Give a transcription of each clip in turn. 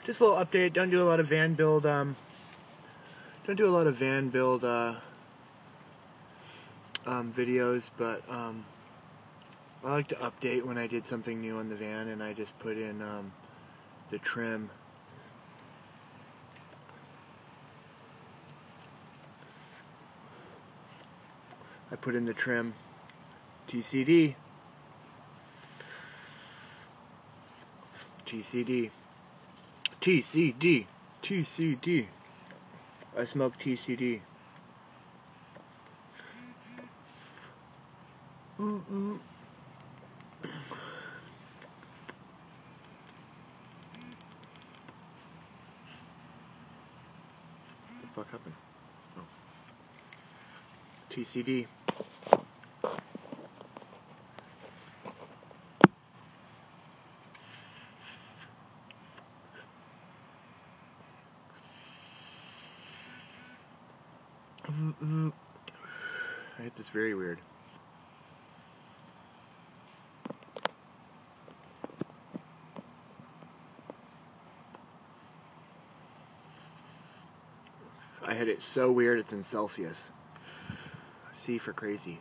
just a little update. Don't do a lot of van build. Don't do a lot of van build videos, but I like to update when I did something new on the van, and I just put in the trim. I put in the trim. TCD. TCD. TCD. TCD. I smoke TCD. What the fuck happened? Oh. TCD. I hit this very weird. I hit it so weird it's in Celsius. C for crazy.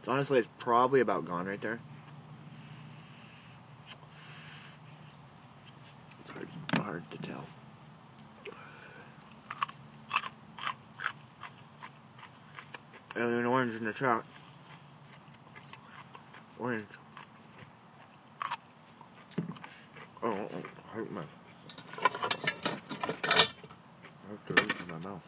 Honestly, it's probably about gone right there. It's hard to tell. Alien orange in the chat. Orange. Oh, hurt my. I have to reach in my mouth.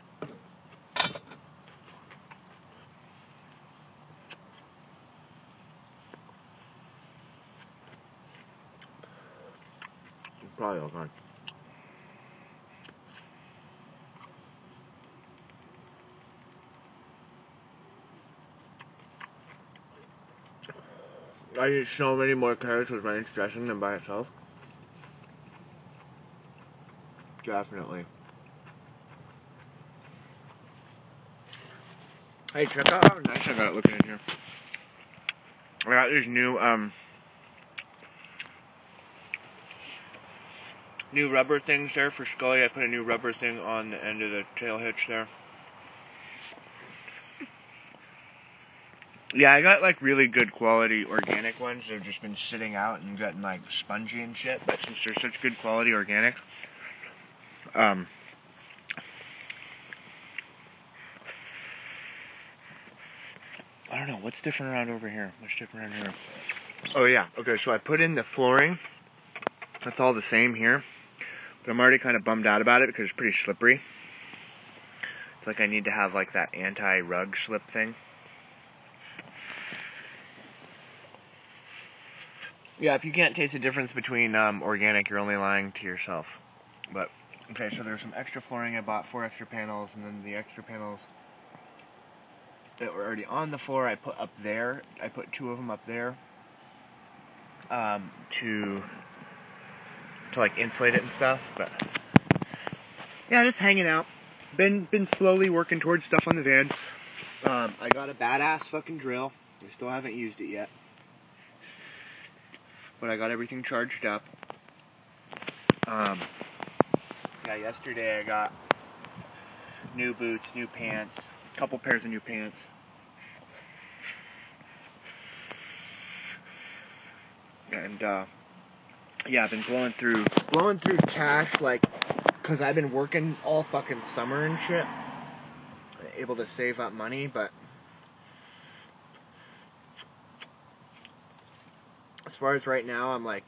It's probably all gone. I eat so many more carrots with my dressing than by itself. Definitely. Hey, check out how nice I got it looking in here. I got these new rubber things there for Skully. I put a new rubber thing on the end of the tail hitch there. Yeah, I got like really good quality organic ones. They've just been sitting out and gotten like spongy and shit. But since they're such good quality organic, I don't know what's different around over here. What's different around here? Oh yeah. Okay, so I put in the flooring. That's all the same here, but I'm already kind of bummed out about it because it's pretty slippery. It's like I need to have like that anti-rug slip thing. Yeah, if you can't taste the difference between organic, you're only lying to yourself. But, okay, so there's some extra flooring. I bought 4 extra panels, and then the extra panels that were already on the floor, I put up there. I put 2 of them up there to like insulate it and stuff. But yeah, just hanging out. Been slowly working towards stuff on the van. I got a badass fucking drill. I still haven't used it yet. But I got everything charged up. Yeah, yesterday I got new boots, new pants, a couple pairs of new pants. And yeah, I've been blowing through cash, like, cause I've been working all fucking summer and shit. Able to save up money, but as far as right now, I'm like,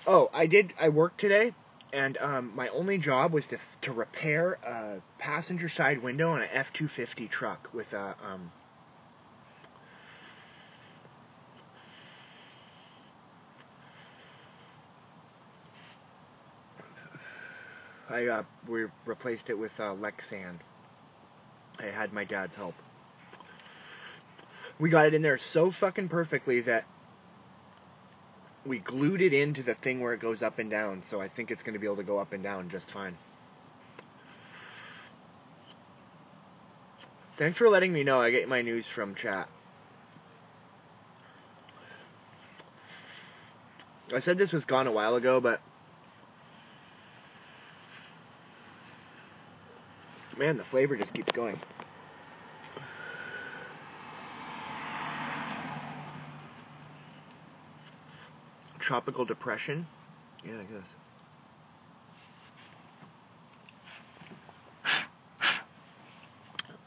oh, I worked today, and my only job was to repair a passenger side window on an F-250 truck with a we replaced it with Lexan. I had my dad's help. We got it in there so fucking perfectly that we glued it into the thing where it goes up and down, so I think it's going to be able to go up and down just fine. Thanks for letting me know. I get my news from chat. I said this was gone a while ago, but man, the flavor just keeps going. Tropical depression? Yeah, I guess.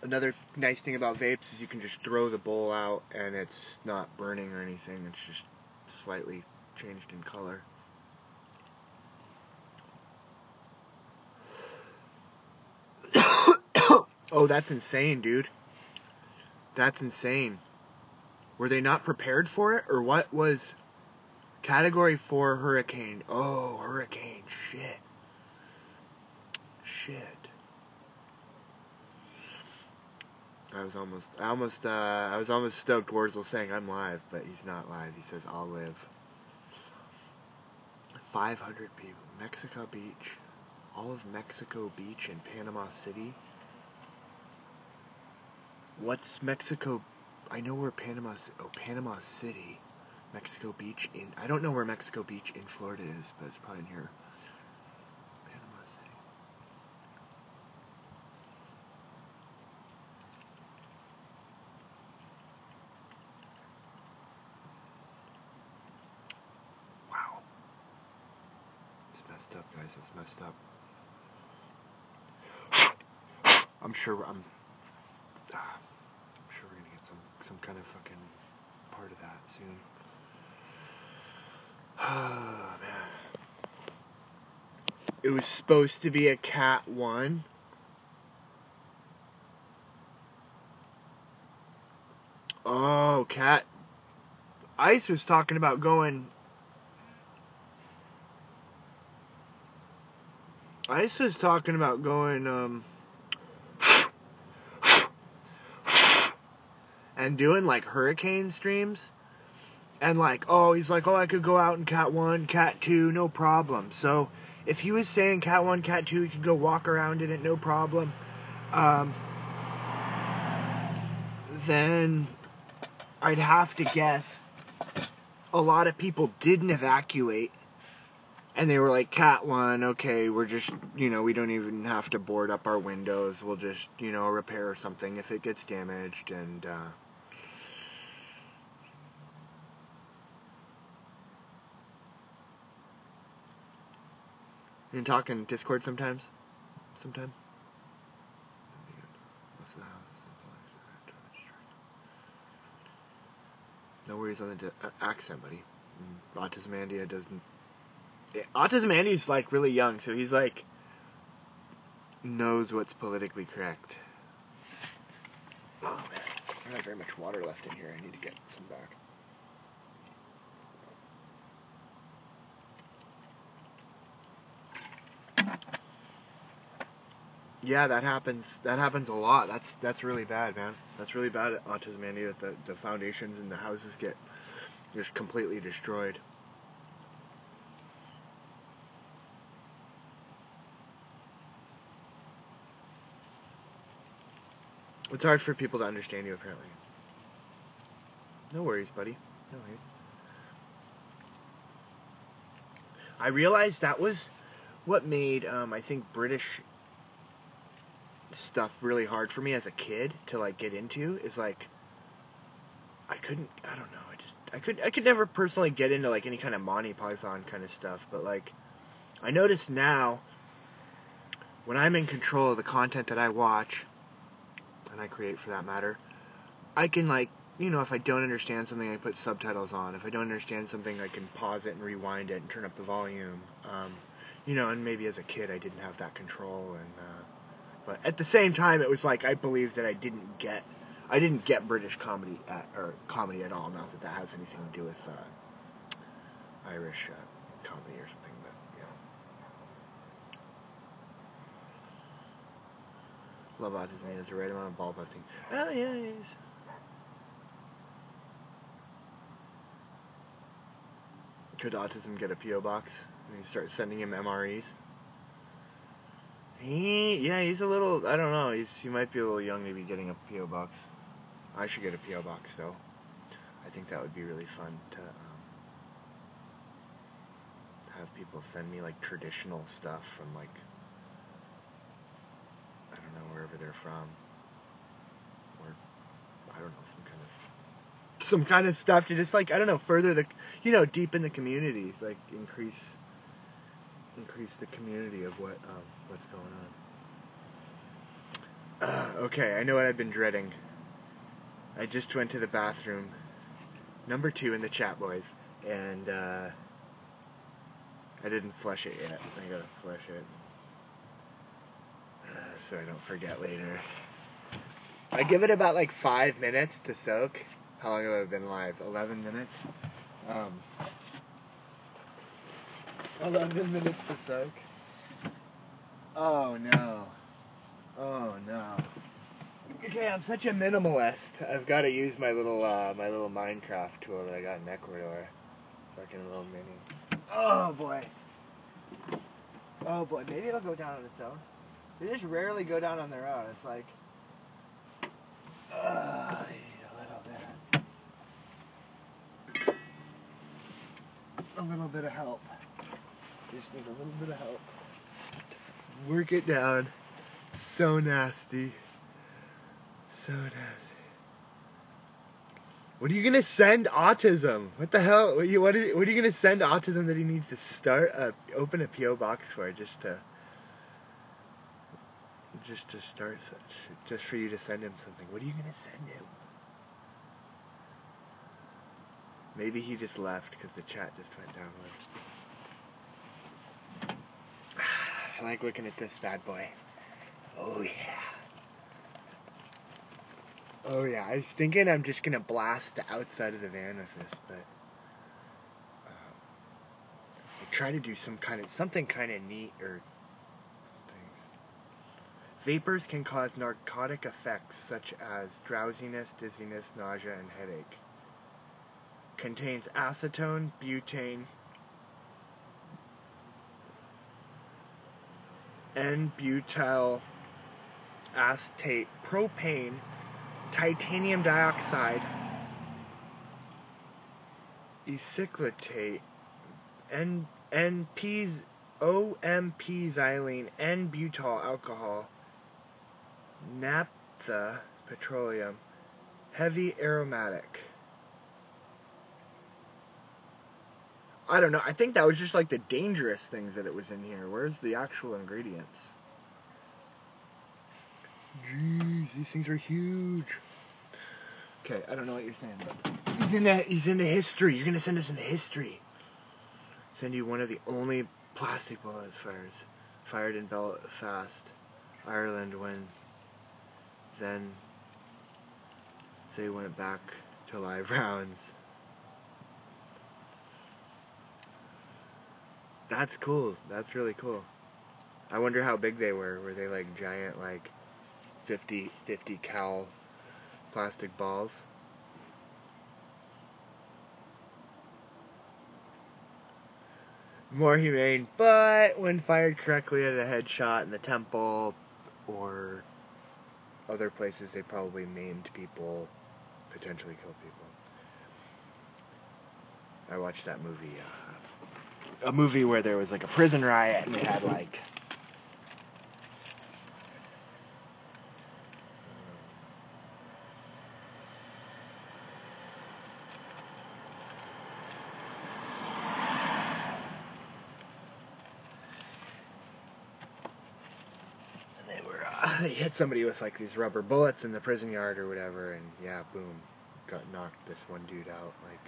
Another nice thing about vapes is you can just throw the bowl out and it's not burning or anything. It's just slightly changed in color. Oh, that's insane, dude. That's insane. Were they not prepared for it? Or what was Category 4 hurricane? Oh, hurricane. Shit. I was almost stoked Worzel saying I'm live, but he's not live. He says I'll live. 500 people. Mexico Beach. All of Mexico Beach and Panama City. What's Mexico? I know where Panama City. Mexico Beach in... I don't know where Mexico Beach in Florida is, but it's probably in here. Panama City. Wow. It's messed up, guys. It's messed up. I'm sure we're gonna get some kind of fucking part of that soon. Oh, man. It was supposed to be a Cat 1. Oh, Cat. Ice was talking about going... and doing, like, hurricane streams. And, like, he's like, I could go out in Cat 1, Cat 2, no problem. So, if he was saying Cat 1, Cat 2, he could go walk around in it, no problem. Then I'd have to guess a lot of people didn't evacuate. And they were like, Cat 1, okay, we're just, we don't even have to board up our windows. We'll just, repair something if it gets damaged. And, you can talk in Discord sometime? No worries on the accent, buddy. Autism Andy doesn't... Autism Andy's, like, really young, so he's, like, knows what's politically correct. Oh, man. I don't have very much water left in here. I need to get some back. Yeah, that happens. That happens a lot. That's really bad, man. That's really bad at Autism Andy, that the foundations and the houses get just completely destroyed. It's hard for people to understand you, apparently. No worries, buddy. No worries. I realized that was what made, I think, British stuff really hard for me as a kid to, like, get into. Is, like, I don't know, I could never personally get into, like, any kind of Monty Python kind of stuff, but, like, I notice now, when I'm in control of the content that I watch, and I create for that matter, I can, like, if I don't understand something, I put subtitles on. If I don't understand something, I can pause it and rewind it and turn up the volume. And maybe as a kid I didn't have that control, but at the same time, it was like I believed that I didn't get British comedy at all. Not that has anything to do with Irish comedy or something, but Love Autism. He has the right amount of ball busting. Oh yeah, he is. Could Autism get a P.O. box? And you start sending him MREs? He's a little, I don't know, he might be a little young to be getting a P.O. box. I should get a P.O. box, though. I think that would be really fun to have people send me, like, traditional stuff from, like, I don't know, wherever they're from. Or, I don't know, some kind of stuff to just, like, I don't know, further the, deepen the community, like, increase the community of what's going on. Okay, I know what I've been dreading. I just went to the bathroom, number 2 in the chat, boys, and I didn't flush it yet. I gotta flush it so I don't forget later. I give it about like 5 minutes to soak. How long have I been live? 11 minutes? 11 minutes to soak. Oh no. Okay, I'm such a minimalist. I've got to use my little Minecraft tool that I got in Ecuador. Fucking little mini. Oh boy. Maybe it'll go down on its own. They just rarely go down on their own. It's like, a little bit of help. Just need a little bit of help. Work it down. So nasty. What are you gonna send Autism? What the hell? What are you gonna send Autism that he needs to open a PO box for just to start just for you to send him something? What are you gonna send him? Maybe he just left because the chat just went down. I like looking at this bad boy. Oh yeah, I was thinking I'm just gonna blast the outside of the van with this, but I'll try to do something kind of neat or things. Vapors can cause narcotic effects such as drowsiness, dizziness, nausea, and headache. Contains acetone, butane, N-butyl acetate, propane, titanium dioxide, ethicletate, OMP xylene, N-butyl alcohol, naphtha, petroleum, heavy aromatic. I don't know. I think that was just like the dangerous things that it was in here. Where's the actual ingredients? Jeez, these things are huge. Okay, I don't know what you're saying, but he's into history. You're gonna send us into history. Send you one of the only plastic bullet fires fired in Belfast, Ireland, when then they went back to live rounds. That's cool. That's really cool. I wonder how big they were. Were they like giant, like 50 cal plastic balls? More humane, but when fired correctly at a headshot in the temple or other places, they probably maimed people, potentially killed people. I watched that movie, a movie where there was like a prison riot and they had like they hit somebody with like these rubber bullets in the prison yard or whatever, and yeah, boom, knocked this one dude out. Like,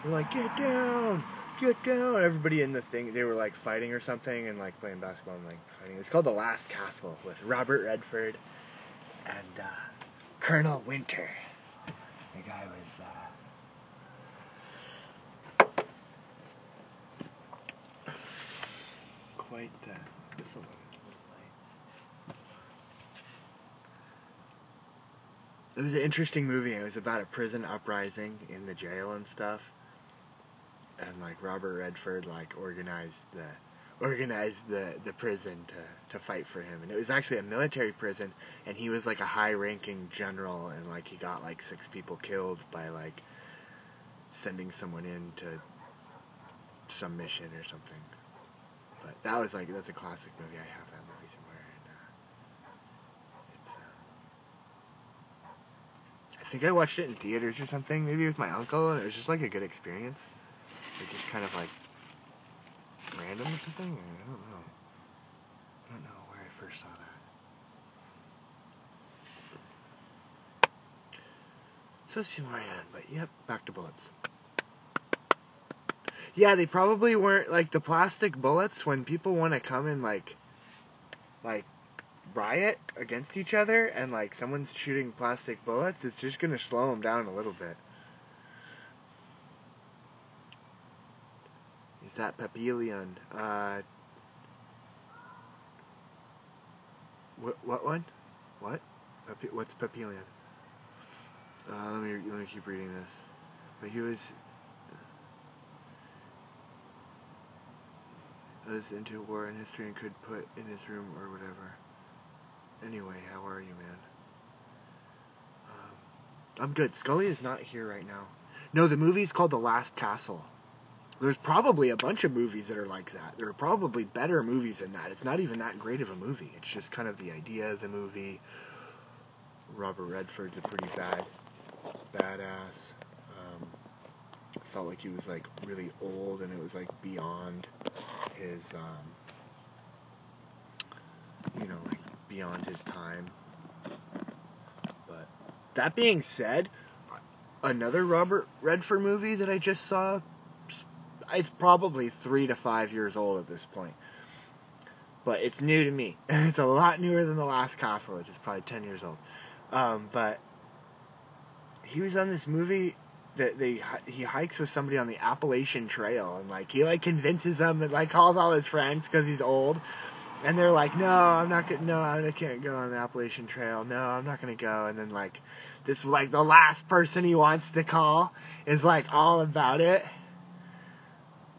they're like, get down. Everybody in the thing, they were like fighting or something and like playing basketball and like fighting. It's called The Last Castle with Robert Redford and Colonel Winter. The guy was quite this a little light. It was an interesting movie. It was about a prison uprising in the jail and stuff. and like Robert Redford like organized the prison to fight for him, and it was actually a military prison, and he was like a high-ranking general, and like he got like 6 people killed by like sending someone in to some mission or something. But that's a classic movie. I have that movie somewhere, and it's I think I watched it in theaters or something, maybe with my uncle, and it was just like a good experience. It just kind of like random or something. I don't know. I don't know where I first saw that. Supposed to be Marianne, but yep, back to bullets. Yeah, they probably weren't like the plastic bullets when people want to come and like riot against each other, and like someone's shooting plastic bullets. It's just gonna slow them down a little bit. Is that Papillion? What one? What? What's Papillion? Let me keep reading this. But he was into war and history and could put in his room or whatever. Anyway, how are you, man? I'm good. Skully is not here right now. No, the movie's called The Last Castle. There's probably a bunch of movies that are like that. There are probably better movies than that. It's not even that great of a movie. It's just kind of the idea of the movie. Robert Redford's a pretty badass. Felt like he was like really old, and it was like beyond his, like beyond his time. But that being said, another Robert Redford movie that I just saw, it's probably 3 to 5 years old at this point. But it's new to me. It's a lot newer than The Last Castle, which is probably 10 years old. But he was on this movie that he hikes with somebody on the Appalachian Trail, and like he like convinces them and like calls all his friends because he's old, and they're like, I can't go on the Appalachian Trail. No, I'm not gonna go. And then like this like the last person he wants to call is like all about it,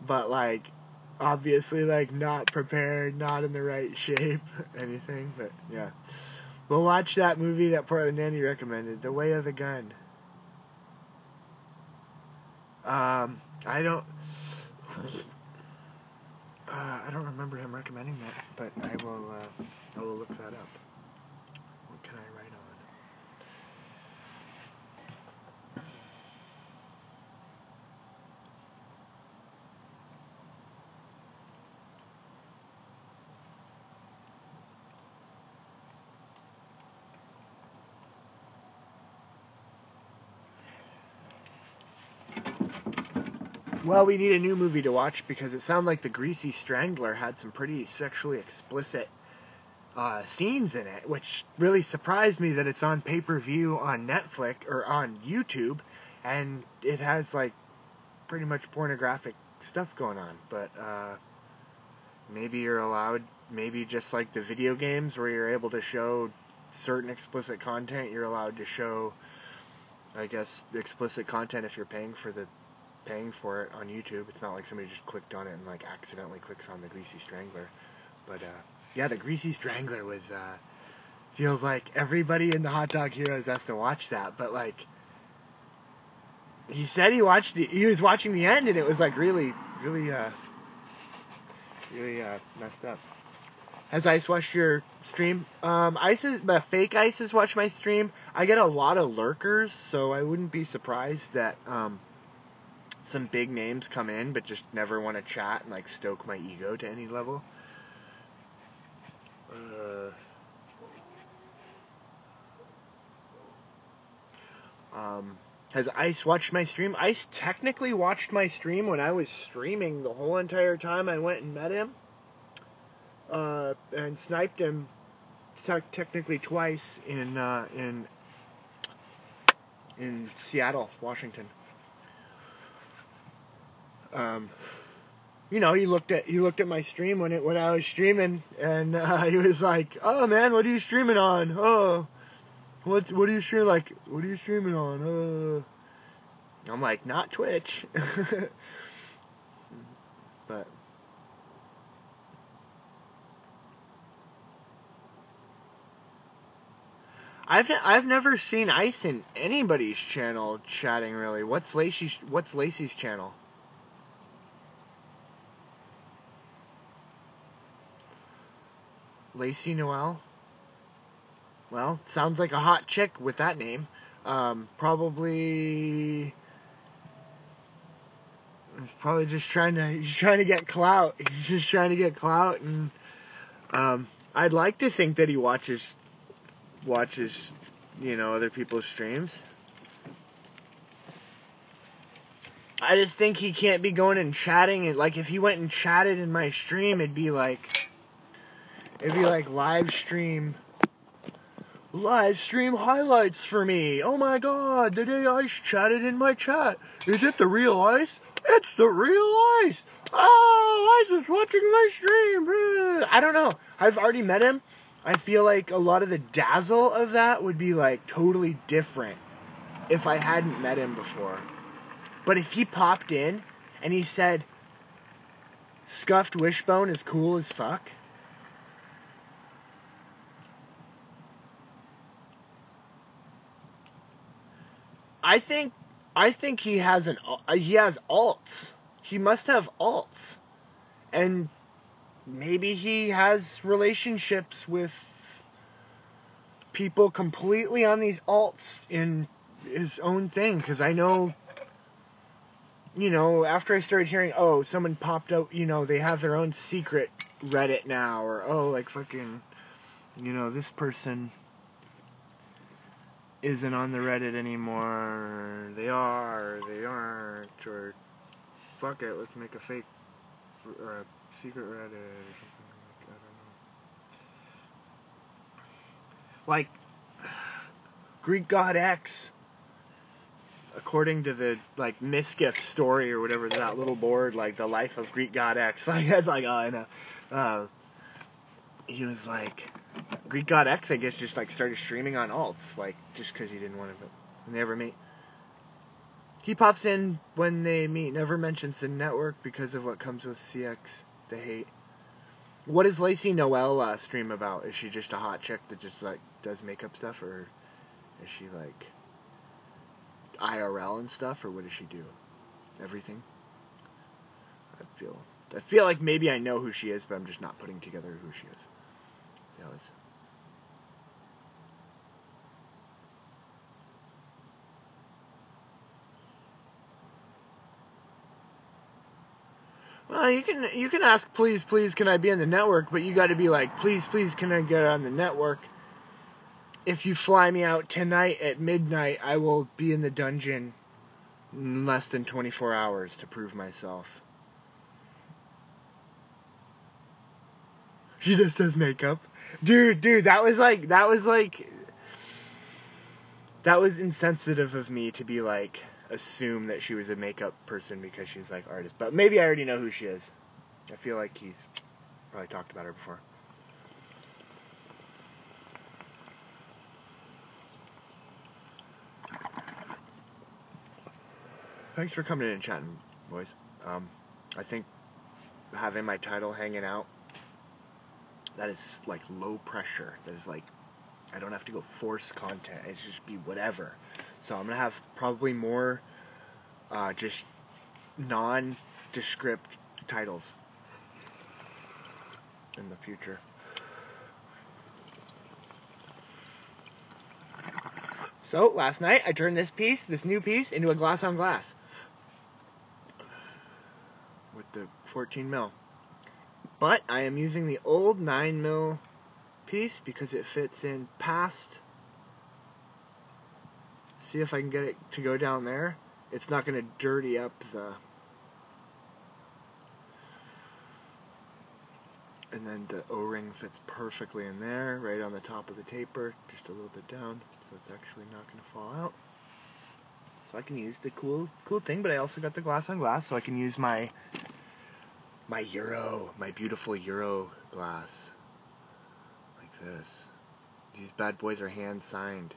but like obviously like not prepared, not in the right shape, anything. But yeah, we'll watch that movie that Portland Nanny recommended, The Way of the Gun. I don't remember him recommending that, but I will look that up. What can I write on? Well, we need a new movie to watch because it sounded like The Greasy Strangler had some pretty sexually explicit scenes in it, which really surprised me that it's on pay-per-view on Netflix or on YouTube, and it has like pretty much pornographic stuff going on. But maybe you're allowed, maybe just like the video games where you're able to show certain explicit content, you're allowed to show, I guess, the explicit content if you're paying for it on YouTube. It's not like somebody just clicked on it and like accidentally clicks on The Greasy Strangler. But yeah, The Greasy Strangler was feels like everybody in the Hot Dog Heroes has to watch that. But like he said he was watching the end, and it was like really messed up. Has Ice watched your stream? Fake Ice has watched my stream. I get a lot of lurkers, so I wouldn't be surprised that some big names come in, but just never want to chat and like stoke my ego to any level. Has Ice watched my stream? Ice technically watched my stream when I was streaming the whole entire time. I went and met him, and sniped him technically twice in Seattle, Washington. He looked at my stream when I was streaming, and he was like, "Oh man, what are you streaming on? Oh, what are you streaming like? What are you streaming on? I'm like, not Twitch." but I've never seen Ice in anybody's channel chatting really. What's Lacey's channel? Lacey Noel? Well, sounds like a hot chick with that name. Probably just trying to get clout. He's just trying to get clout, and I'd like to think that he watches, other people's streams. I just think he can't be going and chatting. And like, if he went and chatted in my stream, it'd be like live stream highlights for me. Oh my god, today Ice chatted in my chat. Is it the real Ice? It's the real Ice. Oh, Ice is watching my stream. I don't know. I've already met him. I feel like a lot of the dazzle of that would be like totally different if I hadn't met him before. But if he popped in and he said, Scuffed Wishbone is cool as fuck, I think he has alts. He must have alts. And maybe he has relationships with people completely on these alts in his own thing. Because I know, after I started hearing, oh, someone popped out, they have their own secret Reddit now. Or, oh, like fucking, this person isn't on the Reddit anymore. They are, or they aren't. Or, fuck it, let's make a fake or a secret Reddit or something like, I don't know. Like, Greek God X, according to the, like, Miskiff story or whatever, that little board, like, the life of Greek God X, like, that's like, oh, I know. He was like, Greek God X, I guess, just, like, started streaming on alts, like, just because he didn't want to never meet. He pops in when they meet, never mentions the network because of what comes with CX, the hate. What is Lacey Noel stream about? Is she just a hot chick that just, like, does makeup stuff, or is she, like, IRL and stuff, or what does she do? Everything? I feel like maybe I know who she is, but I'm just not putting together who she is. That was... Well, you can ask, please, can I be on the network? But you got to be like, please, can I get on the network? If you fly me out tonight at midnight, I will be in the dungeon in less than 24 hours to prove myself. She just does makeup, dude. That was insensitive of me to be like, assume that she was a makeup person because she's like artist. But maybe I already know who she is. I feel like he's probably talked about her before. Thanks for coming in and chatting, boys. I think having my title hanging out, that is like low pressure. That is like, I don't have to go force content. It's just be whatever. So I'm gonna have probably more just nondescript titles in the future. So last night I turned this new piece, into a glass on glass with the 14 mil. But I am using the old 9 mil piece because it fits in past. See if I can get it to go down there. It's not going to dirty up the... And then the O-ring fits perfectly in there, right on the top of the taper, just a little bit down, so it's actually not going to fall out. So I can use the cool thing, but I also got the glass on glass, so I can use my beautiful Euro glass, like this. These bad boys are hand signed.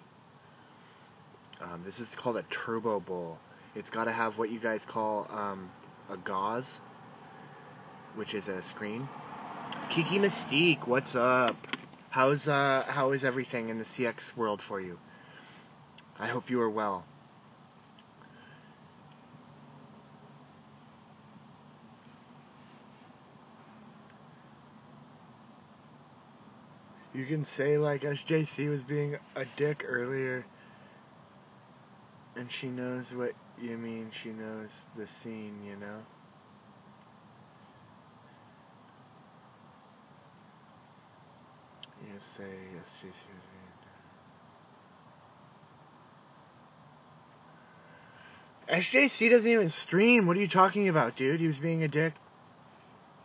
This is called a turbo bowl. It's got to have what you guys call a gauze. which is a screen. Kiki Mystique, what's up? How is everything in the CX world for you? I hope you are well. You can say like SJC was being a dick earlier, and she knows what you mean. She knows the scene, you know? You say SJC was being... SJC doesn't even stream. What are you talking about, dude? He was being a dick.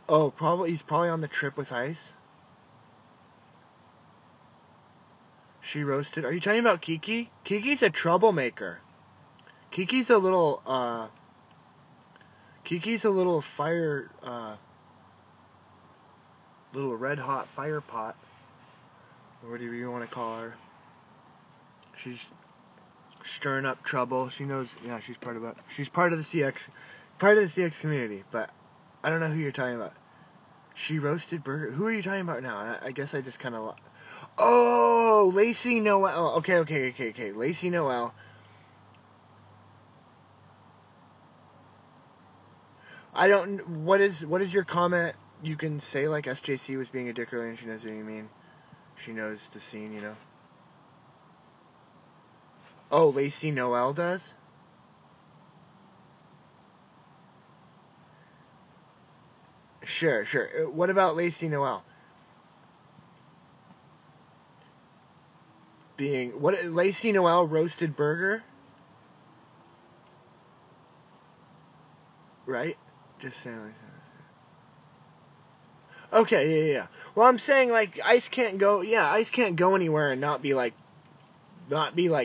Oh, he's probably on the trip with Ice. She roasted. Are you talking about Kiki? Kiki's a troublemaker. Kiki's a little fire, little red hot fire pot, or whatever you want to call her. She's stirring up trouble. She knows, yeah, she's part of the CX community, but I don't know who you're talking about. She roasted burger. Who are you talking about now? I guess I just kind of... Oh, Lacey Noel. Okay. Lacey Noel. I don't... What is your comment? You can say, like, SJC was being a dick earlier and she knows what you mean. She knows the scene, you know? Oh, Lacey Noel does? Sure. What about Lacey Noel? Lacey Noel roasted burger? Right? Just saying like that. Okay, yeah. Well, I'm saying like Ice can't go anywhere and not be like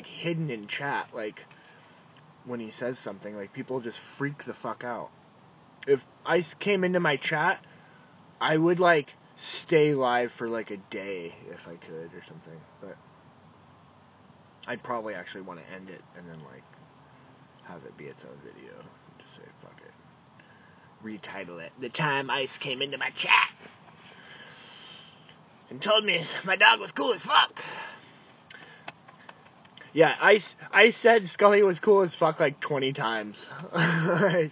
hidden in chat like when he says something. Like people just freak the fuck out. If Ice came into my chat, I would like stay live for like a day if I could or something. But I'd probably actually want to end it and then like have it be its own video. Just say fuck it. Retitle it. The time Ice came into my chat and told me my dog was cool as fuck. Yeah, Ice said Skully was cool as fuck like 20 times. Like,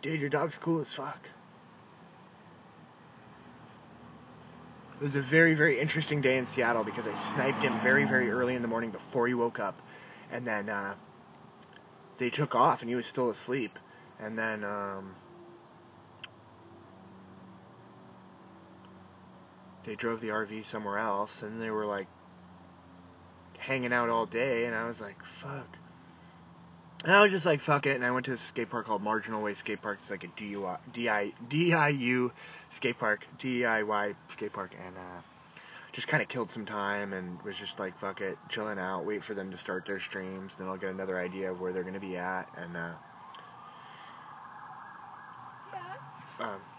dude, your dog's cool as fuck. It was a very, very interesting day in Seattle because I sniped him very, very early in the morning before he woke up. And then they took off and he was still asleep. And then they drove the RV somewhere else and they were like hanging out all day. And I was like, fuck. And I was just like, fuck it. And I went to a skate park called Marginal Way Skate Park. It's like a DIU skate park, DIY skate park. And just kind of killed some time and was just like, fuck it, chilling out, wait for them to start their streams. Then I'll get another idea of where they're going to be at. And,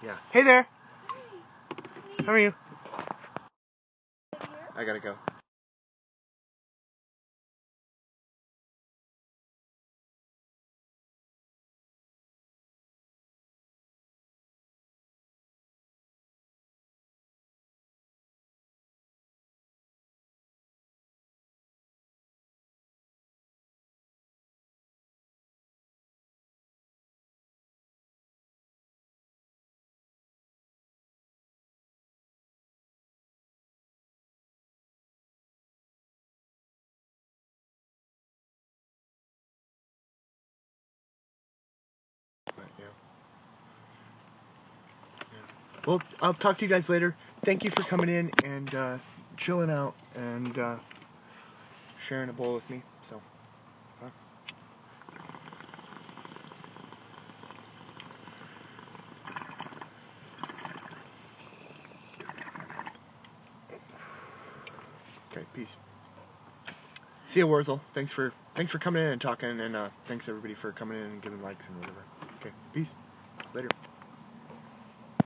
yeah. Hey there. Hey. How are you? I gotta go. Yeah. Well, I'll talk to you guys later. Thank you for coming in and chilling out and sharing a bowl with me. So, okay, peace. See ya, Worzel. Thanks for coming in and talking, and thanks everybody for coming in and giving likes and whatever. Okay, peace. Later.